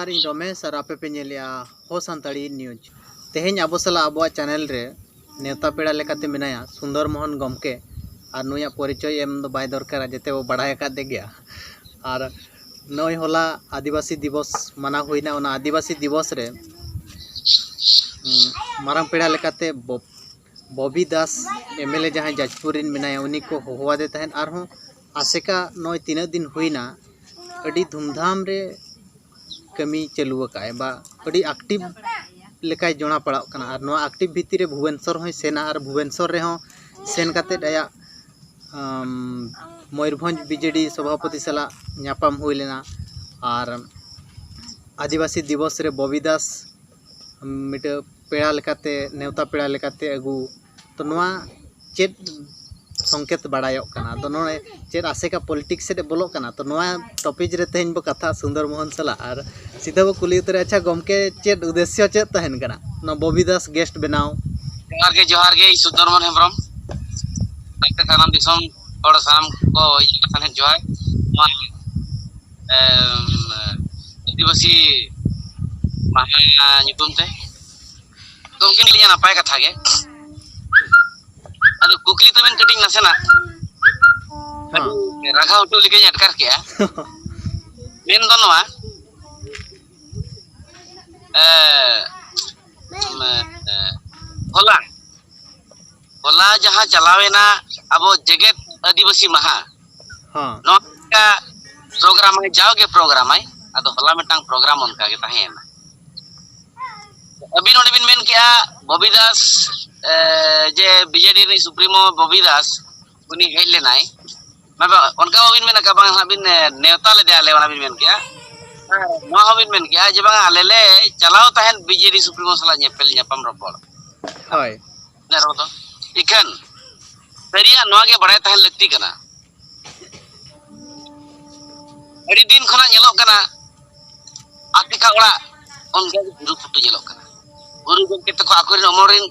नमस्कार इन रमेश और आपे पे नेलिया हो सानताड़ी न्यूज तेहेñ आबो सला आबो चैनल रे नेवता पेड़ा लेकाते मिनाया सुंदर मोहन गमके और नुया परिचय एम दो बाय दरकार जेते वो बढ़ाया का दे गया और नय होला आदिवासी दिवस माना हुईना ओना आदिवासी दिवस रे मारांग पेड़ा लेकाते बॉबी दास एमएलए जहां जाजपुरिन मिनाया उनी को होवादे तहन आरहों आसेका नय तीन दिन हुईना अड़ी धूमधाम रे कमी चालू का बा अड़ी एक्टिव लेकाय जोड़ा पड़ा कना और नवा एक्टिव भितर रे भुवनेश्वर होय सेना और भुवनेश्वर रे हों सेन काते आया मयूरभंज बीजेडी सभापति सला न्यापाम हुई लेना और आदिवासी दिवस रे बॉबी दास मिट पेड़ा लेकाते नेवता पेड़ा लेकाते अगू तो नवा चेत संकेत बाड़ायोक कना तो नोने चेत आसेका पॉलिटिक्स से बोलो कना तो नवा टॉपिक रे तेहेñ बो कथा सुंदर मोहन सला और सीधा बो कुली उतरे अच्छा गमके चेत उद्देश्य चेत तहन कना न बॉबी दास गेस्ट बनाओ जोहार के सुंदर मोहन हेम्ब्रम ताते सानाम दिसम और सानाम को थाने जोहार आदिवासी महा नितुम ते तो उनके लिए नापाय कथा गे अदो कुकली तबेन कटिंग नसेना राघा उटू लिके अटकार किया मेन दो नवा होला होला जहां चलावेना अब जगत आदिवासी महा हां नो का प्रोग्राम है जाओगे प्रोग्राम है अदो होला मिटांग प्रोग्राम उनका के ताहेना अभी नोने बिन मेन किया बॉबी दास जे बीजेडी रे सुप्रीमो बॉबी दास उनी हेज लेनाय माबा उनका बिन मेन का बांग बिन नेवता ले दे आले वाला बिन मेन किया मा बिन मेन किया जे बांग आले ले चलाओ तहन बीजेडी सुप्रीमो सला नेपेल नेपम रपड़ हाय नेरो तो इखन सरिया नवा के बड़े तहन लगती कना अड़ी दिन खना नेलो कना आतिका ओड़ा उनका गुरु फुटू नेलो कना गुरु गमके तको आकोरिन अमरिन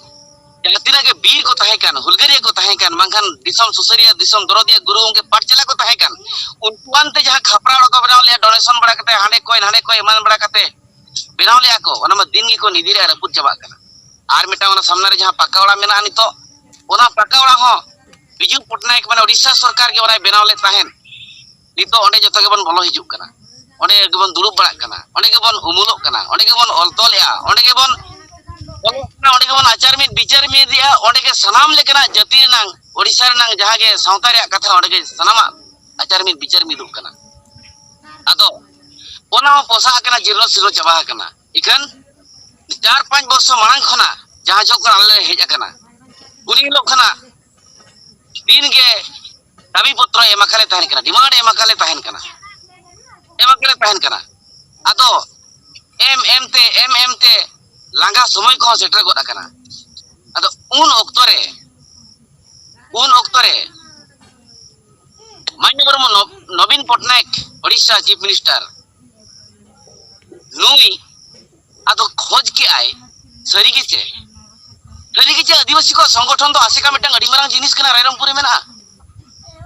जहां तिना के वीर को ताहे कान हुलगरिया को ताहे कान मांगन दिसम सुसरिया दिसम दरदिया गुरु उनके पाठचला को ताहे कान उनकुआन ते जहां खापरा को बनाव ले डोनेशन बड़ा कते हांडे कोई मान बड़ा कते बनाव ले को ओना म दिन गी को निदिरे रपुत चबा कान आर मिटा ओना सामने रे जहां पक्का ओड़ा मेना नितो ओना पक्का ओड़ा हो बिजू पटनायक माने ओडिशा सरकार के ओना बनाव ले ताहेन नितो ओंडे जतो के बन बोलो हिजुक काना ओंडे के बन दुरुब बड़ा काना ओंडे के बन उमुलोक काना ओंडे के बन अलतोलेया ओंडे के बन ओंडे के बन आचार में विचार में दिया ओंडे के सनाम लेकना जाति रनांग ओडिशा रनांग जहां के सावता रे कथा ओंडे के सनामा आचार में विचार में दुक काना अदो ओना पोसा कना जीर्णो सिरो चबा कना इखन 4-5 वर्ष मांग खना जहां जो कर आले हेज कना उनी लोग खना दिन के दाबी पत्र एमाकाले तहन कना डिमांड एमाकाले तहन कना अदो एम ते लांगा समय को सेटर गोदा कना अदो उन ओक्तरे मान्य बरम नवीन पटनायक ओडिशा चीफ मिनिस्टर नुई अदो खोज के आए सरी के आदिवासी को संगठन तो आसेका मिटंग अडी मारंग जिनिस कना रायरंगपुर मेना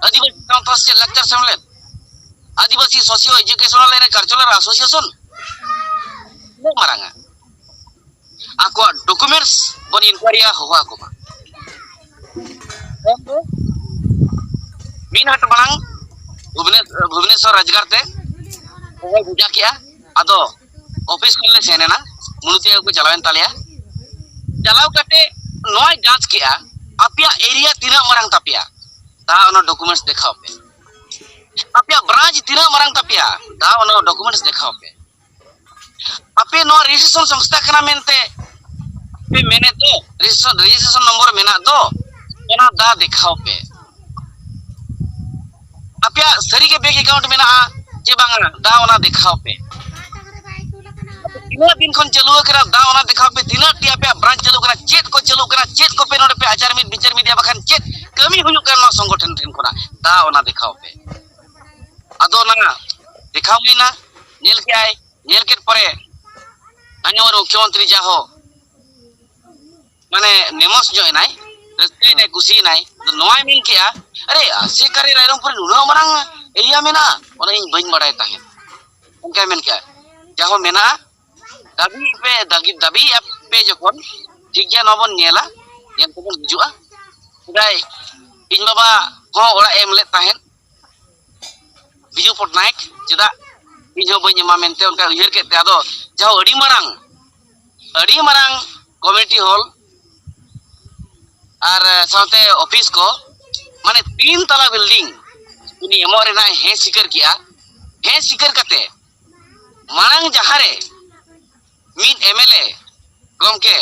आदिवासी काउंटर्स से लेक्चर सम्मेलन आदिवासी socio educational line cultural association वो मारंगा आको डॉक्यूमेंट्स बन इंक्वायरिया हुआ को मीन हट बलांग भुवनेश्वर राजगार ते वो बुझा किया अदो ऑफिस खोलने सेनेना मुनुतिया को चलावेन तालिया चलाव कटे नय जांच किया आपिया एरिया तीना मरंग तापिया ता ओनो डॉक्यूमेंट्स देखाओ पे आपिया ब्रांच तीना मरंग तापिया ता ओनो डॉक्यूमेंट्स देखाओ पे आपे नो रजिस्ट्रेशन संस्था कना मेनते पे मैंने तो रजिस्ट्रेशन नंबर मेना दो ओना दा देखाओ पे आपिया सरी के बैंक अकाउंट मेना जे बांगा दा ओना देखाओ पे तीना दिन खन चालू करा दा ओना देखाओ पे तीना टिया पे ब्रांच चालू करा चेत को चालू करा चेत को पे नोडे पे आचार में विचार मीडिया बखान चेत कमी हुयु करना संगठन ठेन कोना दा ओना देखाओ पे अदो ना देखाओ लेना नेल के आए नेल के परे अन्य मुख्यमंत्री जाहो माने नेमस जो नाय रस्ते ने कुसी नाय तो नोय मिन किया अरे आसे करे रायरंगपुर नुना मरांग एरिया में ना ओना इन बइन बड़ाय ताहेन उनका मेन किया जहाँ मेना दाबी पे जखन ठीक गया नबन नेला नेल तबन हिजुआ दाय इन बाबा हो ओड़ा एम ले ताहेन बिजू पटनायक चेदा इन हो बइन मा मेनते उनका उयहर के आदो जहाँ अड़ी मारांग कमिटी हॉल और साथे ऑफिस को माने 3 तला बिल्डिंग उनी एमो रेना हे सिकर किया हे सिकर कते मारांग जहारे मीट एमएलए गमके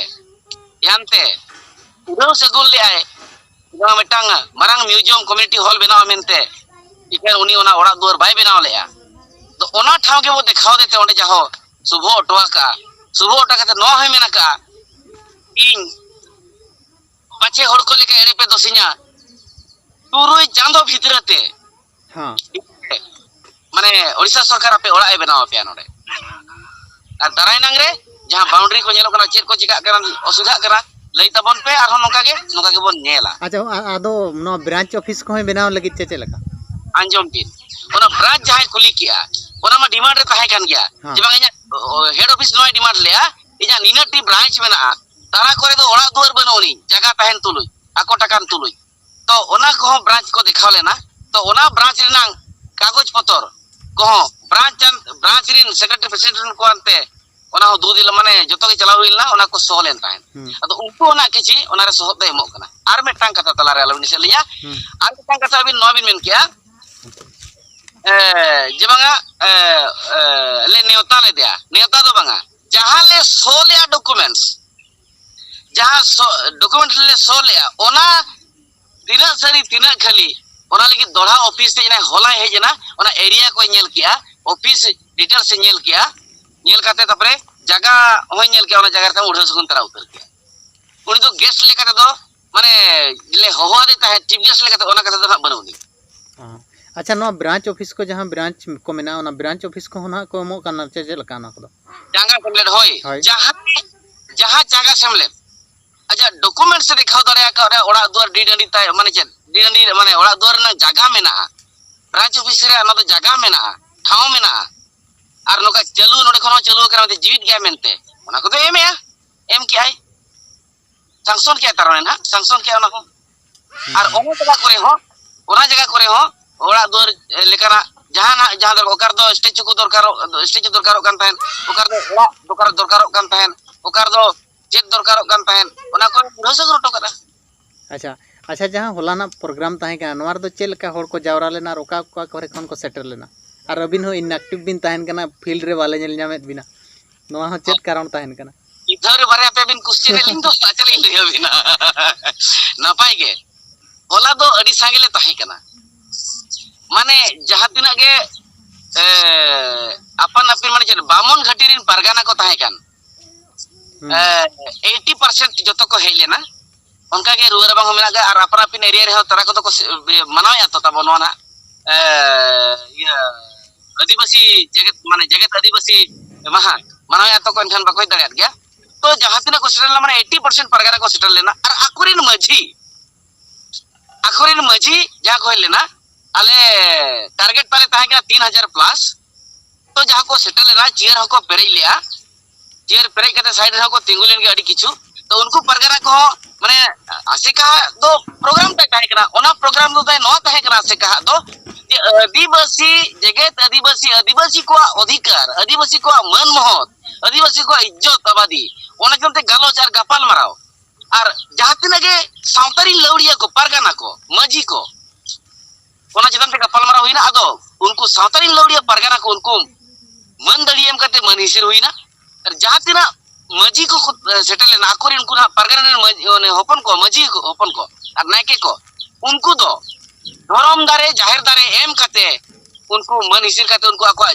यानते उड़ाव सगुन ले आए उड़ा मिटांग मारांग म्यूजियम कम्युनिटी हॉल बनाव मेनते इकन उनी ओना ओड़ा दुआर बाय बनाव लेया तो ओना ठाव के वो देखाव देते ओंडे जाहो सुबह ओटवा का सुबह ओटा कते नो है मेना का इन पाछे हड़ को लेके एड़े पे दोसिया तुरुई चांदो भितरते हाँ माने ओडिशा सरकार पे ओड़ा ए बनाव पे नोडे और दाराय नंगरे जहां बाउंड्री को नेलो कना चेक को चिका करा असुविधा करा लई तबन पे आरो नोका के बोन नेला अच्छा आदो नो ब्रांच ऑफिस को बनाव लगी चे लगा आंजम दिन ओना ब्रांच जहां खुली किया ओना मा डिमांड रे ताहे कान गया जे बांग इना हेड ऑफिस नोय डिमांड लेया इना निनाटी ब्रांच मेना तारा करे दो ओड़ा दुआर बनोनी जगह ताहेन तुलुई आको टाकान तुलुई तो ओना को ब्रांच को दिखाव लेना तो ओना ब्रांच रिनांग कागज पत्र को ब्रांच रिन सेक्रेटरी प्रेसिडेंट को अंते ओना हो 2 दिन माने जतो के चलाव हुइलना ओना को सो लेन ताहेन अदो उनको ओना किछि ओना रे सोहब दे एमो कना आर मेटांग कथा तला रे आलबिन से लिया आर मेटांग कथा बिन नो बिन मेन किया जे बांगा ले नेवता ले दिया नेवता दो बांगा जहां ले सो लिया डॉक्यूमेंट्स जहां डॉक्यूमेंट ले सो लिया ओना तिना सरी तिना खाली ओना लगी दोड़ा ऑफिस से इना होला हेजना ओना एरिया को नेल किया ऑफिस डिटेल से नेल किया नेल काते तपरे जगह होय नेल किया ओना जगह रे उड़ो सगुन तरा उतर किया उनी तो गेस्ट लेकाते दो माने ले होवा दे ता चीफ गेस्ट लेकाते ओना कते ना बनौनी अच्छा नो ब्रांच ऑफिस को जहां ब्रांच को मेना ओना ब्रांच ऑफिस को होना को मो करना चे लका ना को जांगा सेमलेट होय जहां जांगा सेमलेट अच्छा डॉक्यूमेंट से दिखाव दरिया का ओड़ा दुआर डीडंडी ताय माने चे डीडंडी माने ओड़ा दुआर ना जगह मेना ब्रांच ऑफिस रे ना तो जगह मेना ठाव मेना और नोका चालू नोडे कोनो चालू करा ते जीवित गया मेनते ओना को तो एम के आई संक्शन के तारने ना संक्शन के ओना को और ओना जगह करे हो ओड़ा दुआर लेकरा जहां दर ओकर दो स्टेचू को दरकारो कान ताहेन ओकर दो ओड़ा दरकारो कान ताहेन ओकर दो चेक दरकारो कान ताहेन ओना को रोसे रोटो करा अच्छा जहां होलाना प्रोग्राम ताहे का नवार दो चेल का होड़ को जावरा लेना रोका को करे खन को सेटल लेना और अबिन हो इनएक्टिव बिन ताहेन कना फील्ड रे वाले नेल जामेत बिना नवा हो चेक कारण ताहेन कना इधर बारे पे बिन क्वेश्चन लिंग दो चले ले बिना नपाय गे होला दो अडी सांगेले ताहे कना माने जहां तिना गे अपन अपन माने जे बामन घाटी रिन परगाना को ताहे कान 80% जतो को हेले ना उनका के रुआर बांग मेना गे और अपन अपन एरिया रे हो तरा को तो मनाया तो तब नोना ये आदिवासी जगत माने जगत आदिवासी महा मनाया तो कोन खान बाकोय दरिया गया तो जहां तिना को सेटल माने 80% परगाना को सेटल लेना और आकुरिन मझी जा को लेना आले टारगेट ताले ताहे का 3000 प्लस तो जहां को सेटल लेना चेयर हको पेरे लिया चेयर पेरे कते साइड रे को तिंगुलेन के अडी किछु तो उनको परगना को माने आसे का दो प्रोग्राम ताहे कना ओना प्रोग्राम दो ताहे नो ताहे कना आसे का दो आदिवासी जगत आदिवासी को अधिकार आदिवासी को मान महत आदिवासी को इज्जत आबादी ओना केमते गालोच और गपाल माराव और जहां तिना गे सावतारी लौड़िया को परगना को मजी को ओना चितन ते गपाल माराव हुइना आदो उनको सावतारी लौड़िया परगना को उनको मन दड़ियम करते मन हिसिर हुइना और जहां तिना मजी को सेटल लेना आकोरी उनको ना परगना होपन को मजी को होपन को और नायके को उनको दो धरम दारे जाहिर दारे एम कते उनको मन हिसिर कते उनको आको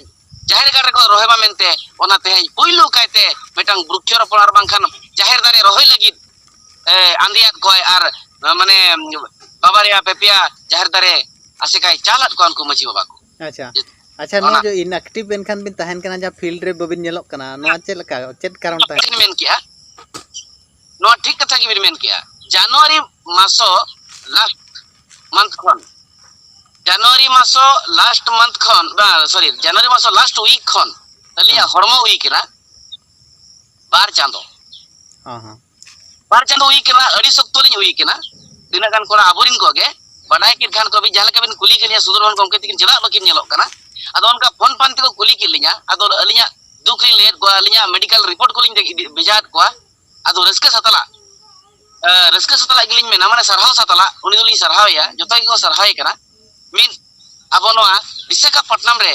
जाहिर गारे को रोहेबा मेनते ओना ते पहिलो कायते मेटांग वृक्षरोपण और बांखान जाहिर दारे रोहय लगी आंदियात को और माने बाबारिया पेपिया जाहिर दारे आसे काय चालत को उनको मजी बाबा को अच्छा नो जो इनएक्टिव बेनखान बिन ताहेन कना जा फील्ड रे बबिन नेलोक कना नो चेलका चेत कारण ताहे मेन किया नो ठीक कथा की मेन किया जनवरी मासो लास्ट मंथ खन जनवरी मासो लास्ट मंथ खन सॉरी जनवरी मासो लास्ट वीक खन अलिया हरमो हुई केना बार चांदो हाँ बार चांदो हुई केना अड़ी सख्तो लिन हुई केना दिना गान कोरा आबोरिन कोगे बाडाय के खान को भी जहां लका बिन कुली के लिया सुदरवन गमके तिकिन चला बकिन नेलो कना अदो उनका फोन पान ते को कुली के लिया अदो अलिया दुख लिन लेट को अलिया मेडिकल रिपोर्ट को लिन बेजात को अदो रस्के सतला गिलिन में माने सरहाव सतला उनी दुलिन सरहाव या जतो को सरहाव कना मिन अब नोआ विशाखापट्टनम रे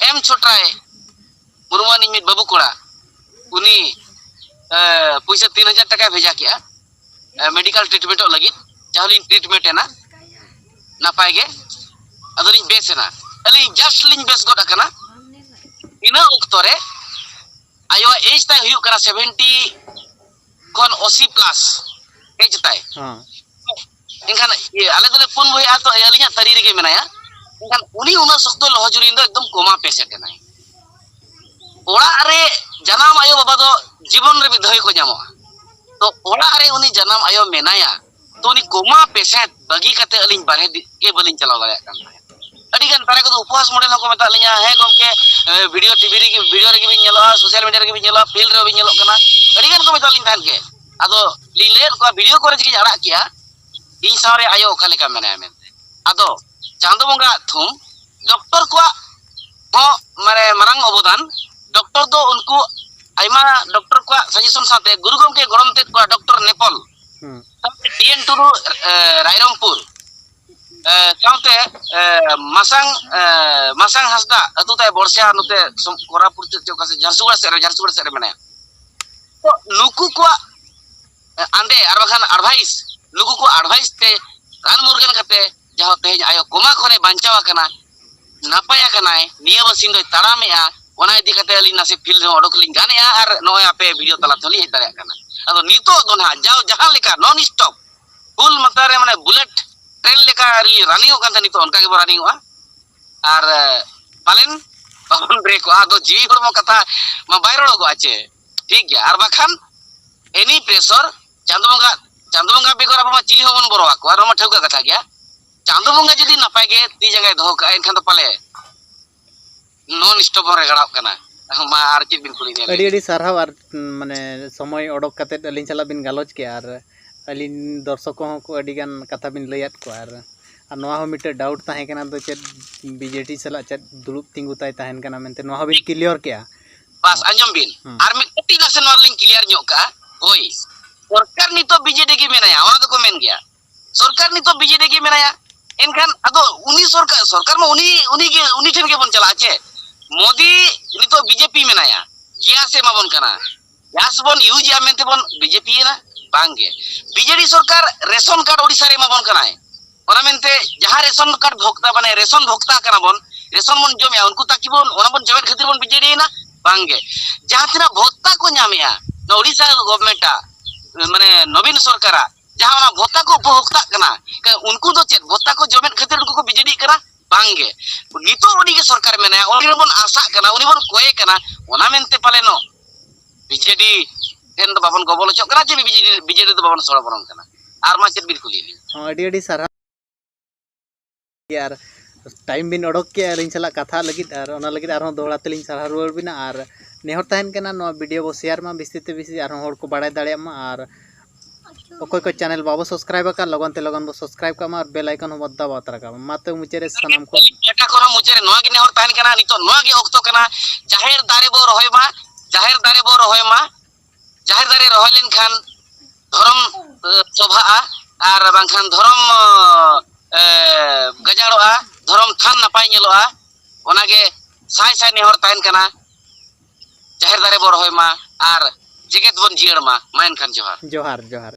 एम छोटाय मुरुमानी मित बाबू कोड़ा उनी पैसा 3000 टाका भेजा किया मेडिकल ट्रीटमेंट लगी जहां ट्रीटमेंट है ना नापाय गे अदलिन बेस ना अली जस्ट लिन बेस गोड कना इना उक्तो रे आयो एज ताय हुयु कना 70 कोन 80 प्लस एज ताय हां इनखान ये आले दोले पुन भय तो अलिया तरी रे के मेनाया इनखान उनी उना सख्तो लहजुरिन दो एकदम कोमा पेशेंट नाय ओड़ा रे जनाम आयो बाबा दो जीवन रे विधय को जामो तो ओड़ा रे उनी जनाम आयो मेनाया तो उनी कोमा पेशेंट बगी कते अलिन बारे के बलिन चलाव दाया कान अडी गन तारे को उपवास मॉडल को मेता लिया है गमके वीडियो टीवी रे वीडियो रे के भी नेलो सोशल मीडिया रे के भी नेलो फील्ड रे भी नेलो कना अडी गन को मेता लिन थान के आदो लिन ले को वीडियो करे के जड़ा किया इन सारे आयो खाले का मेना मेनते आदो चांदो बंगा थुम डॉक्टर को हो मारे मरंग अवदान डॉक्टर दो उनको आइमा डॉक्टर को सजेशन साथे गुरु गमके गरम तेत को डॉक्टर नेपाल टीएन टुरु रायरंगपुर साउते मासांग हसदा अतु ताय बरसिया नते कोरापुर चौका से झारसुगुड़ा से मेना तो नुकु को आंदे आर बखान एडवाइस नुकु को एडवाइस ते रान मुर्गन कते जहां ते आयो कोमा खने बांचावा कना नापाया कनाय निया बसिन दो तारामेआ ओना इदी कते अली नासे फील्ड रे ओडक लिन गाने आर नोय आपे वीडियो तला थली हेत दाया कना अदो नितो दो ना जाओ जहां लेका नॉन स्टॉप फुल मतरे माने बुलेट ट्रेन लेका रनिंग कान था नितो उनका के रनिंग हुआ आर पालेन बाबन ब्रेक आ दो जीवी हरमो कथा मा बायरो को आचे ठीक गया आर बाखान एनी प्रेशर चांदोबंगा बेगर अब मा चिली होबन बरोआ को आर मा ठौका कथा गया चांदोबंगा जदी नपाय गे ती जगह दो का एनखान तो पाले नॉन स्टॉप रे गड़ाव कना मा आर चित बिन कुली ने अड़ी सरहाव आर माने समय ओडक कते अलिन चला बिन गालोज के आर अलिन दर्शक को अड़ी गान कथा बिन लयात को आर नोआ हो मिटे डाउट ताहे कना दो चेत बीजेटी सला चेत दुलुप तिंगु ताय ताहेन कना मेनते नोआ बिन क्लियर के बस अंजम बिन आर मी कटी नासे नोर लिंक क्लियर ᱧᱚᱜ का होई सरकार नितो बीजेडी की मेनाया ओना तो को मेन गया सरकार नितो बीजेडी की मेनाया एनखान अदो उनी सरकार में उनी ठेन के बन चला छे मोदी नितो बीजेपी मेनाया गया से माबन कना यास बन यूज या मेनते बन बीजेपी ना बांगे बीजेडी सरकार रेशन कार्ड ओडिसा रे माबन कना ओना मेनते जहां रेशन कार्ड भोक्ता बने रेशन भोक्ता कना बन रेशन बन जमया उनको ताकि बन ओना बन जमेर खातिर बन बीजेडी ना बांगे जहां तना भोक्ता को ᱧᱟᱢᱮᱟ न ओडिसा गवर्नमेंट माने नवीन सरकार जहां ओना भोक्ता को उपभोक्ता कना उनको तो चेत भोक्ता को जमेर खातिर उनको को बीजेडी कना बांगे नितो ओडी के सरकार मेना ओनी बन आशा कना उनी बन कोए कना ओना मेनते पाले नो बीजेडी एन तो बाबन गबल चो कना जे बीजेडी तो बाबन सोड़ा बरन कना आर मा चेत बिन कुली हां अड़ी सारा यार टाइम बिन ओडक के अलिन चला कथा लगित आर ओना लगित आर दोहरा तलिन सारा रुवार बिना आर नेहर ताहेन कना नो वीडियो बो शेयर मा बिस्ती बिस्ती आर होर को बाड़ाय दाड़े मा आर ओकोय को चैनल बाबो सब्सक्राइब का लगन ते लगन बो सब्सक्राइब का मा बेल आइकन हो दबा उतर का माते मुचेरे सनम को एटा करो मुचेरे नोआ के नेहर ताहेन कना नितो नोआ के ओक्तो कना जाहेर दारे बो रहोय मा जाहेर दारे रहोय लेन खान धर्म सभा आर बांखान धर्म गजाड़ोआ धर्म थान नपाय नेलोआ ओनागे साय साय नेहर ताहेन कना जाहेर दारे बो रहोय मा आर जेगेत बन जियर मा मायन खान जोहार जोहार जोहार।